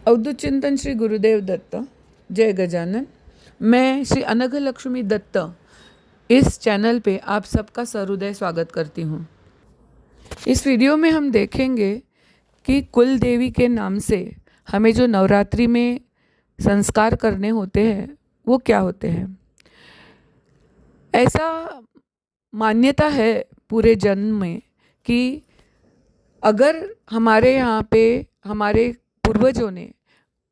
अवधूत चिंतन श्री गुरुदेव दत्त। जय गजानन। मैं श्री अनघ लक्ष्मी दत्त इस चैनल पे आप सबका सहृदय स्वागत करती हूँ। इस वीडियो में हम देखेंगे कि कुल देवी के नाम से हमें जो नवरात्रि में संस्कार करने होते हैं वो क्या होते हैं। ऐसा मान्यता है पूरे जन्म में कि अगर हमारे यहाँ पे हमारे पूर्वजों ने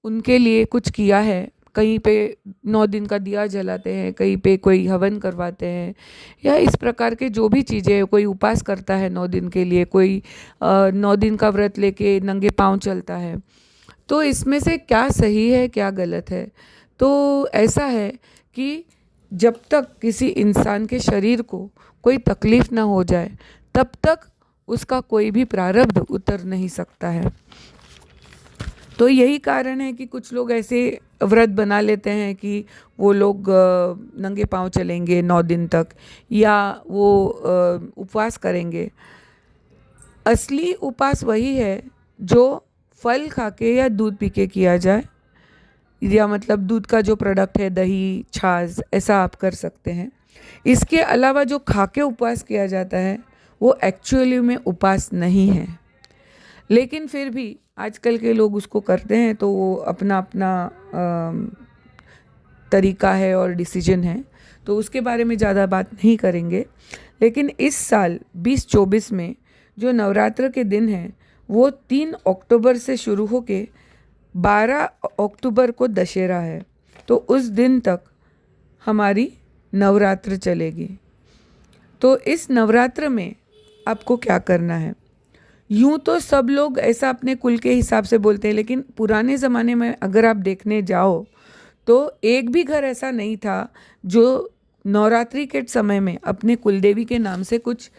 उनके लिए कुछ किया है, कहीं पे 9 दिन का दिया जलाते हैं, कहीं पे कोई हवन करवाते हैं या इस प्रकार के जो भी चीज़ें, कोई उपवास करता है 9 दिन के लिए, कोई 9 दिन का व्रत लेके नंगे पाँव चलता है, तो इसमें से क्या सही है क्या गलत है। तो ऐसा है कि जब तक किसी इंसान के शरीर को कोई तकलीफ ना हो जाए तब तक उसका कोई भी प्रारब्ध उतर नहीं सकता है। तो यही कारण है कि कुछ लोग ऐसे व्रत बना लेते हैं कि वो लोग नंगे पाँव चलेंगे 9 दिन तक या वो उपवास करेंगे। असली उपवास वही है जो फल खा के या दूध पी के किया जाए, या मतलब दूध का जो प्रोडक्ट है, दही, छाछ, ऐसा आप कर सकते हैं। इसके अलावा जो खा के उपवास किया जाता है वो एक्चुअली में उपवास नहीं है, लेकिन फिर भी आजकल के लोग उसको करते हैं, तो वो अपना अपना तरीका है और डिसीजन है, तो उसके बारे में ज़्यादा बात नहीं करेंगे। लेकिन इस साल 2024 में जो नवरात्र के दिन हैं वो 3 अक्टूबर से शुरू होके 12 अक्टूबर को दशहरा है, तो उस दिन तक हमारी नवरात्र चलेगी। तो इस नवरात्र में आपको क्या करना है। यूँ तो सब लोग ऐसा अपने कुल के हिसाब से बोलते हैं, लेकिन पुराने ज़माने में अगर आप देखने जाओ तो एक भी घर ऐसा नहीं था जो नवरात्रि के समय में अपने कुलदेवी के नाम से कुछ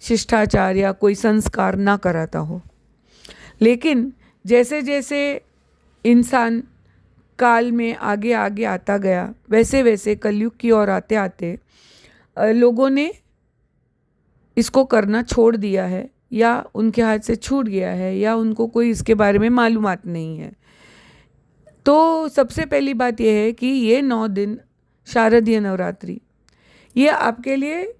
शिष्टाचार या कोई संस्कार ना कराता हो। लेकिन जैसे जैसे इंसान काल में आगे आगे आता गया, वैसे वैसे कलयुग की ओर आते आते लोगों ने इसको करना छोड़ दिया है, या उनके हाथ से छूट गया है, या उनको कोई इसके बारे में मालूमात नहीं है। तो सबसे पहली बात यह है कि ये 9 दिन शारदीय नवरात्रि ये आपके लिए,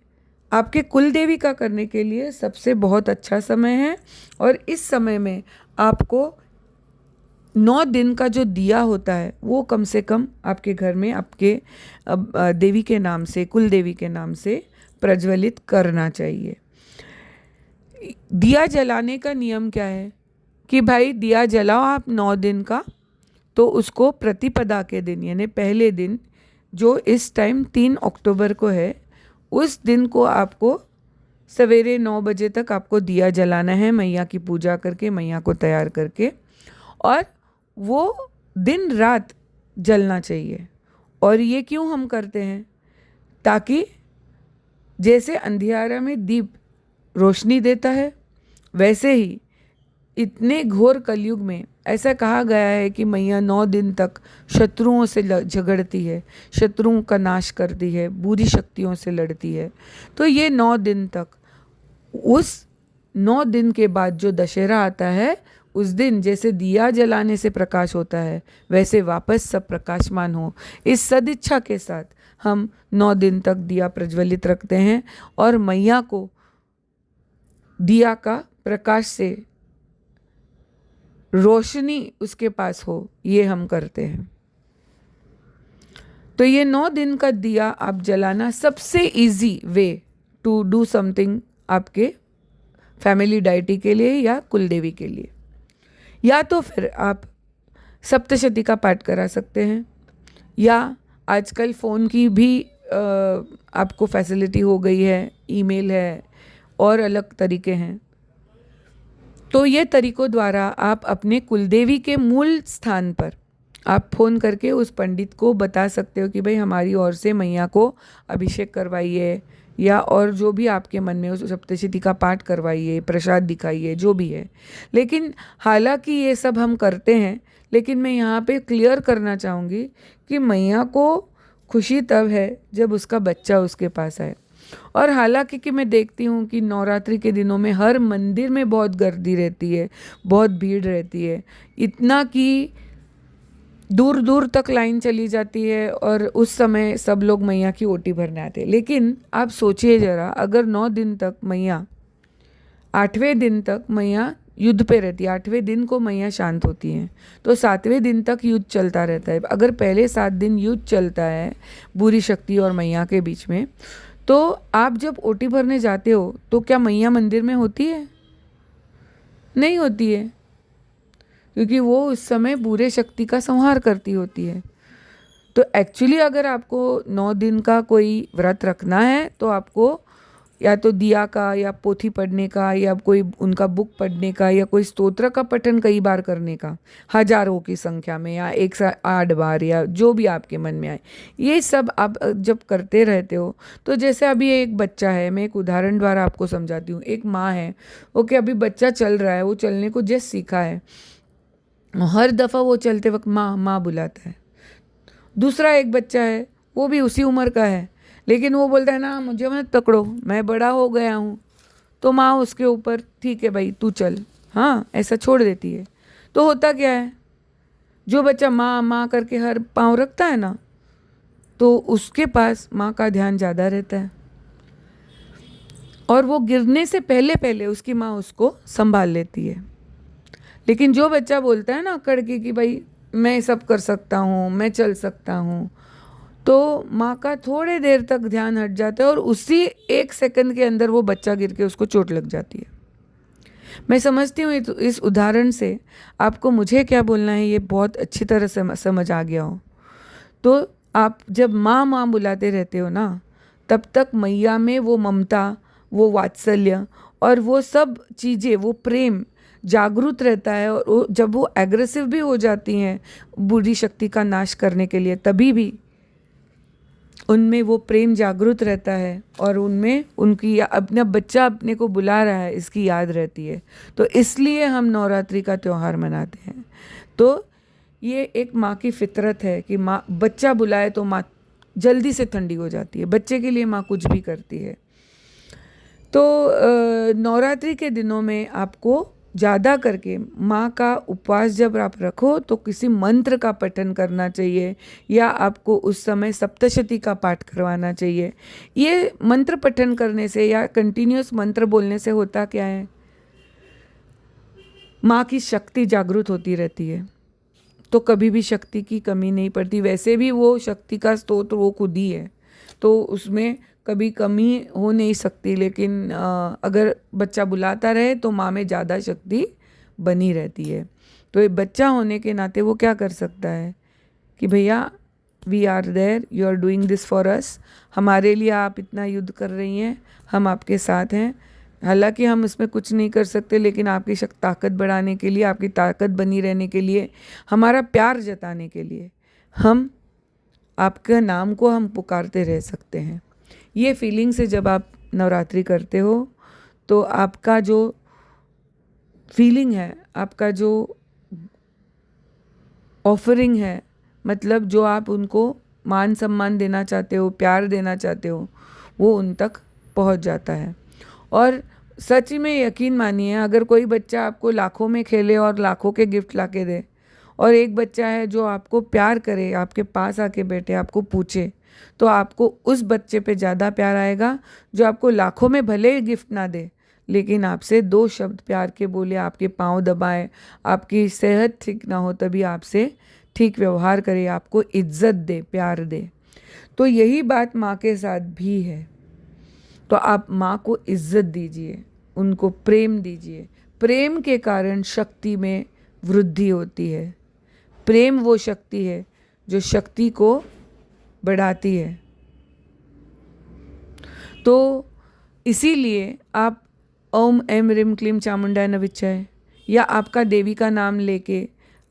आपके कुल देवी का करने के लिए सबसे बहुत अच्छा समय है। और इस समय में आपको 9 दिन का जो दिया होता है वो कम से कम आपके घर में आपके देवी के नाम से, कुल देवी के नाम से प्रज्वलित करना चाहिए। दिया जलाने का नियम क्या है कि भाई दिया जलाओ आप 9 दिन का, तो उसको प्रतिपदा के दिन यानी पहले दिन जो इस टाइम 3 अक्टूबर को है, उस दिन को आपको सवेरे 9 बजे तक आपको दिया जलाना है, मैया की पूजा करके, मैया को तैयार करके, और वो दिन रात जलना चाहिए। और ये क्यों हम करते हैं, ताकि जैसे अंधियारा में दीप रोशनी देता है, वैसे ही इतने घोर कलयुग में ऐसा कहा गया है कि मैया 9 दिन तक शत्रुओं से झगड़ती है, शत्रुओं का नाश करती है, बुरी शक्तियों से लड़ती है। तो ये 9 दिन तक, उस 9 दिन के बाद जो दशहरा आता है, उस दिन जैसे दिया जलाने से प्रकाश होता है, वैसे वापस सब प्रकाशमान हो, इस सदिच्छा के साथ हम 9 दिन तक दिया प्रज्वलित रखते हैं और मैया को दिया का प्रकाश से रोशनी उसके पास हो, ये हम करते हैं। तो ये 9 दिन का दिया आप जलाना सबसे easy way to do something आपके फैमिली डाइटी के लिए या कुलदेवी के लिए। या तो फिर आप सप्तशती का पाठ करा सकते हैं, या आजकल फ़ोन की भी आपको फैसिलिटी हो गई है, ईमेल है और अलग तरीके हैं। तो ये तरीक़ों द्वारा आप अपने कुलदेवी के मूल स्थान पर आप फ़ोन करके उस पंडित को बता सकते हो कि भाई हमारी ओर से मैया को अभिषेक करवाइए, या और जो भी आपके मन में हो सप्तशती का पाठ करवाइए, प्रसाद दिखाइए, जो भी है। लेकिन हालांकि ये सब हम करते हैं, लेकिन मैं यहाँ पे क्लियर करना चाहूँगी कि मैया को खुशी तब है जब उसका बच्चा उसके पास आए। और हालांकि कि मैं देखती हूँ कि नवरात्रि के दिनों में हर मंदिर में बहुत गर्दी रहती है, बहुत भीड़ रहती है, इतना कि दूर दूर तक लाइन चली जाती है और उस समय सब लोग मैया की ओटी भरने आते हैं। लेकिन आप सोचिए ज़रा, अगर 9 दिन तक मैया, 8वें दिन तक मैया युद्ध पे रहती है, 8वें दिन को मैया शांत होती हैं, तो 7वें दिन तक युद्ध चलता रहता है। अगर पहले 7 दिन युद्ध चलता है बुरी शक्ति और मैया के बीच में, तो आप जब ओटी भरने जाते हो तो क्या मैया मंदिर में होती है? नहीं होती है, क्योंकि वो उस समय बुरे शक्ति का संहार करती होती है। तो एक्चुअली अगर आपको 9 दिन का कोई व्रत रखना है तो आपको या तो दिया का या पोथी पढ़ने का या कोई उनका बुक पढ़ने का या कोई स्तोत्र का पठन कई बार करने का, हजारों की संख्या में या 108 बार या जो भी आपके मन में आए, ये सब आप जब करते रहते हो तो जैसे अभी एक बच्चा है, मैं एक उदाहरण द्वारा आपको समझाती हूँ। एक माँ है, ओके, अभी बच्चा चल रहा है, वो चलने को जस्ट सीखा है, हर दफ़ा वो चलते वक्त माँ माँ बुलाता है। दूसरा एक बच्चा है, वो भी उसी उम्र का है, लेकिन वो बोलता है ना मुझे मत पकड़ो, मैं बड़ा हो गया हूँ, तो माँ उसके ऊपर ठीक है भाई तू चल, हाँ, ऐसा छोड़ देती है। तो होता क्या है, जो बच्चा माँ माँ करके हर पाँव रखता है ना, तो उसके पास माँ का ध्यान ज़्यादा रहता है और वो गिरने से पहले पहले उसकी माँ उसको संभाल लेती है। लेकिन जो बच्चा बोलता है ना अकड़ के कि भाई मैं सब कर सकता हूँ, मैं चल सकता हूँ, तो माँ का थोड़े देर तक ध्यान हट जाता है और उसी 1 सेकंड के अंदर वो बच्चा गिर के उसको चोट लग जाती है। मैं समझती हूँ इस उदाहरण से आपको मुझे क्या बोलना है ये बहुत अच्छी तरह से समझ आ गया हो। तो आप जब माँ माँ बुलाते रहते हो ना, तब तक मैया में वो ममता, वो वात्सल्य और वो सब चीज़ें, वो प्रेम जागरूक रहता है। और जब वो एग्रेसिव भी हो जाती हैं बुरी शक्ति का नाश करने के लिए, तभी भी उनमें वो प्रेम जागरूक रहता है और उनमें उनकी अपना बच्चा अपने को बुला रहा है इसकी याद रहती है। तो इसलिए हम नवरात्रि का त्यौहार मनाते हैं। तो ये एक माँ की फितरत है कि माँ बच्चा बुलाए तो माँ जल्दी से ठंडी हो जाती है, बच्चे के लिए माँ कुछ भी करती है। तो नवरात्रि के दिनों में आपको ज़्यादा करके माँ का उपवास जब आप रखो तो किसी मंत्र का पठन करना चाहिए या आपको उस समय सप्तशती का पाठ करवाना चाहिए। ये मंत्र पठन करने से या कंटिन्यूस मंत्र बोलने से होता क्या है, माँ की शक्ति जागृत होती रहती है, तो कभी भी शक्ति की कमी नहीं पड़ती। वैसे भी वो शक्ति का स्रोत वो खुद ही है, तो उसमें कभी कमी हो नहीं सकती। लेकिन अगर बच्चा बुलाता रहे तो माँ में ज़्यादा शक्ति बनी रहती है। तो ये बच्चा होने के नाते वो क्या कर सकता है कि भैया we are there, you are doing this for us, हमारे लिए आप इतना युद्ध कर रही हैं, हम आपके साथ हैं। हालांकि हम इसमें कुछ नहीं कर सकते, लेकिन आपकी ताकत बढ़ाने के लिए, आपकी ताकत बनी रहने के लिए, हमारा प्यार जताने के लिए हम आपके नाम को हम पुकारते रह सकते हैं। ये फीलिंग से जब आप नवरात्रि करते हो तो आपका जो फीलिंग है, आपका जो ऑफरिंग है, मतलब जो आप उनको मान सम्मान देना चाहते हो, प्यार देना चाहते हो, वो उन तक पहुंच जाता है। और सच में यकीन मानिए, अगर कोई बच्चा आपको लाखों में खेले और लाखों के गिफ्ट ला के दे, और एक बच्चा है जो आपको प्यार करे, आपके पास आके बैठे, आपको पूछे, तो आपको उस बच्चे पे ज़्यादा प्यार आएगा जो आपको लाखों में भले ही गिफ्ट ना दे, लेकिन आपसे 2 शब्द प्यार के बोले, आपके पाँव दबाए, आपकी सेहत ठीक ना हो तभी आपसे ठीक व्यवहार करे, आपको इज्जत दे, प्यार दे। तो यही बात माँ के साथ भी है। तो आप माँ को इज्जत दीजिए, उनको प्रेम दीजिए। प्रेम के कारण शक्ति में वृद्धि होती है। प्रेम वो शक्ति है जो शक्ति को बढ़ाती है। तो इसीलिए आप ओम ऐं ह्रीं क्लीं चामुंडाय नमः, या आपका देवी का नाम लेके,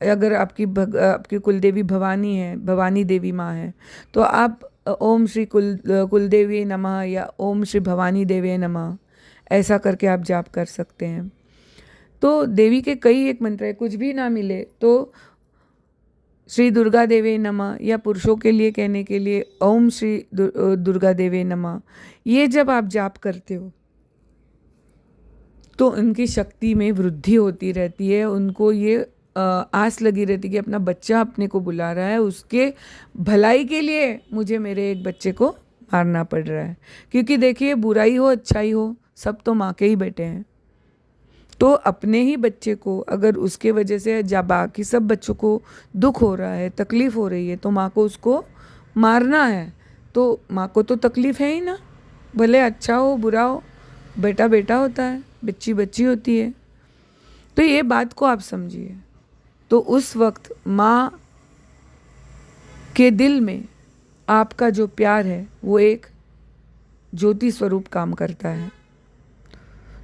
अगर आपकी कुलदेवी भवानी है, भवानी देवी माँ है, तो आप ओम श्री कुलदेवी नमः या ओम श्री भवानी देवी नमः ऐसा करके आप जाप कर सकते हैं। तो देवी के कई एक मंत्र है, कुछ भी ना मिले तो श्री दुर्गा देवी नमः, या पुरुषों के लिए कहने के लिए ओम श्री दुर्गा देवी नमः, ये जब आप जाप करते हो तो उनकी शक्ति में वृद्धि होती रहती है। उनको ये आस लगी रहती कि अपना बच्चा अपने को बुला रहा है, उसके भलाई के लिए मुझे मेरे एक बच्चे को मारना पड़ रहा है। क्योंकि देखिए, बुराई हो अच्छाई हो, सब तो माँ के ही बेटे हैं। तो अपने ही बच्चे को अगर उसके वजह से जब बाकी सब बच्चों को दुख हो रहा है, तकलीफ़ हो रही है, तो माँ को उसको मारना है, तो माँ को तो तकलीफ़ है ही ना। भले अच्छा हो बुरा हो, बेटा बेटा होता है, बच्ची बच्ची होती है। तो ये बात को आप समझिए। तो उस वक्त माँ के दिल में आपका जो प्यार है वो एक ज्योति स्वरूप काम करता है।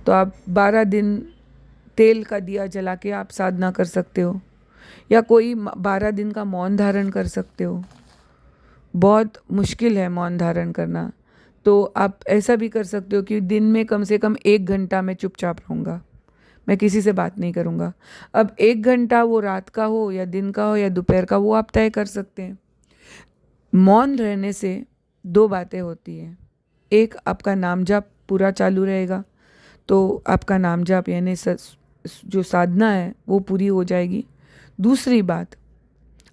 तो आप 12 दिन तेल का दिया जला के आप साधना कर सकते हो, या कोई 12 दिन का मौन धारण कर सकते हो। बहुत मुश्किल है मौन धारण करना, तो आप ऐसा भी कर सकते हो कि दिन में कम से कम 1 घंटा मैं चुपचाप रहूँगा, मैं किसी से बात नहीं करूँगा। अब 1 घंटा वो रात का हो या दिन का हो या दोपहर का, वो आप तय कर सकते हैं। मौन रहने से 2 बातें होती हैं। एक, आपका नाम जाप पूरा चालू रहेगा, तो आपका नाम जाप यानी जो साधना है वो पूरी हो जाएगी। दूसरी बात,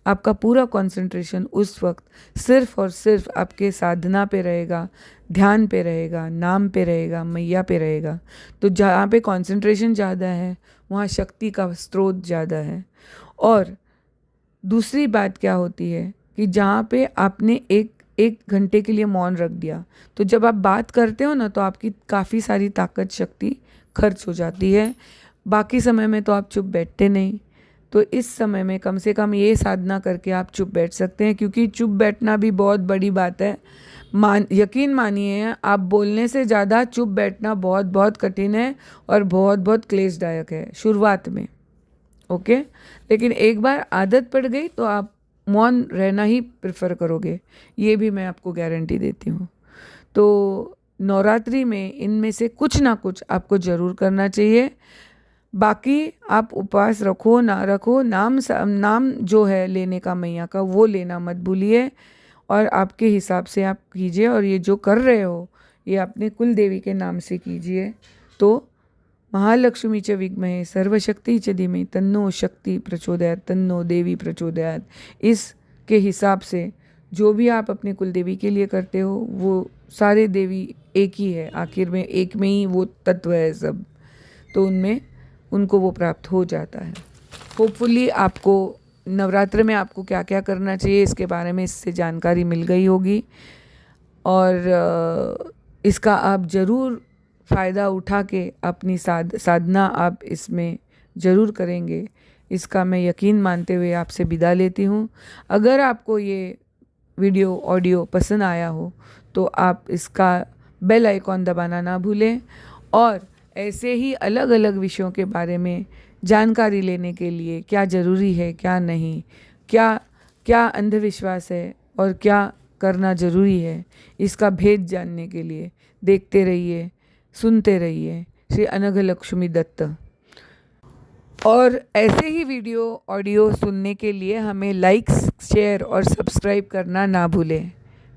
आपका पूरा कंसंट्रेशन उस वक्त सिर्फ और सिर्फ आपके साधना पे रहेगा, ध्यान पे रहेगा, नाम पे रहेगा, मैया पे रहेगा। तो जहाँ पे कंसंट्रेशन ज़्यादा है वहाँ शक्ति का स्रोत ज़्यादा है। और दूसरी बात क्या होती है कि जहाँ पे आपने एक घंटे के लिए मौन रख दिया, तो जब आप बात करते हो ना, तो आपकी काफ़ी सारी ताकत शक्ति खर्च हो जाती है। बाकी समय में तो आप चुप बैठते नहीं। तो इस समय में कम से कम ये साधना करके आप चुप बैठ सकते हैं, क्योंकि चुप बैठना भी बहुत बड़ी बात है। यकीन मानिए, आप बोलने से ज़्यादा चुप बैठना बहुत बहुत कठिन है और बहुत बहुत क्लेशदायक है शुरुआत में। ओके, लेकिन एक बार आदत पड़ गई तो आप मौन रहना ही प्रेफर करोगे, ये भी मैं आपको गारंटी देती हूँ। तो नवरात्रि में इनमें से कुछ ना कुछ आपको ज़रूर करना चाहिए। बाकी आप उपवास रखो ना रखो, नाम जो है लेने का मैया का, वो लेना मत भूलिए, और आपके हिसाब से आप कीजिए। और ये जो कर रहे हो ये अपने कुल देवी के नाम से कीजिए। तो महालक्ष्मी च विद्महे सर्वशक्ति च धीमहि तन्नो शक्ति प्रचोदयात्, तन्नो देवी प्रचोदयात्। इसके हिसाब से जो भी आप अपने कुल देवी के लिए करते हो, वो सारे देवी एक ही है, आखिर में एक में ही वो तत्व है सब, तो उनमें उनको वो प्राप्त हो जाता है। होपफुली आपको नवरात्र में आपको क्या क्या करना चाहिए इसके बारे में इससे जानकारी मिल गई होगी, और इसका आप ज़रूर फ़ायदा उठा के अपनी साधना आप इसमें ज़रूर करेंगे, इसका मैं यकीन मानते हुए आपसे विदा लेती हूँ। अगर आपको ये वीडियो ऑडियो पसंद आया हो तो आप इसका बेल आइकॉन दबाना ना भूलें, और ऐसे ही अलग अलग विषयों के बारे में जानकारी लेने के लिए क्या ज़रूरी है क्या नहीं, क्या क्या अंधविश्वास है और क्या करना ज़रूरी है, इसका भेद जानने के लिए देखते रहिए, सुनते रहिए श्री अनघ लक्ष्मी दत्त। और ऐसे ही वीडियो ऑडियो सुनने के लिए हमें लाइक्स, शेयर और सब्सक्राइब करना ना भूलें।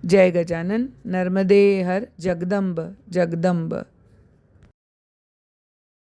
जय गजानन, नर्मदे हर जगदम्ब जगदम्ब।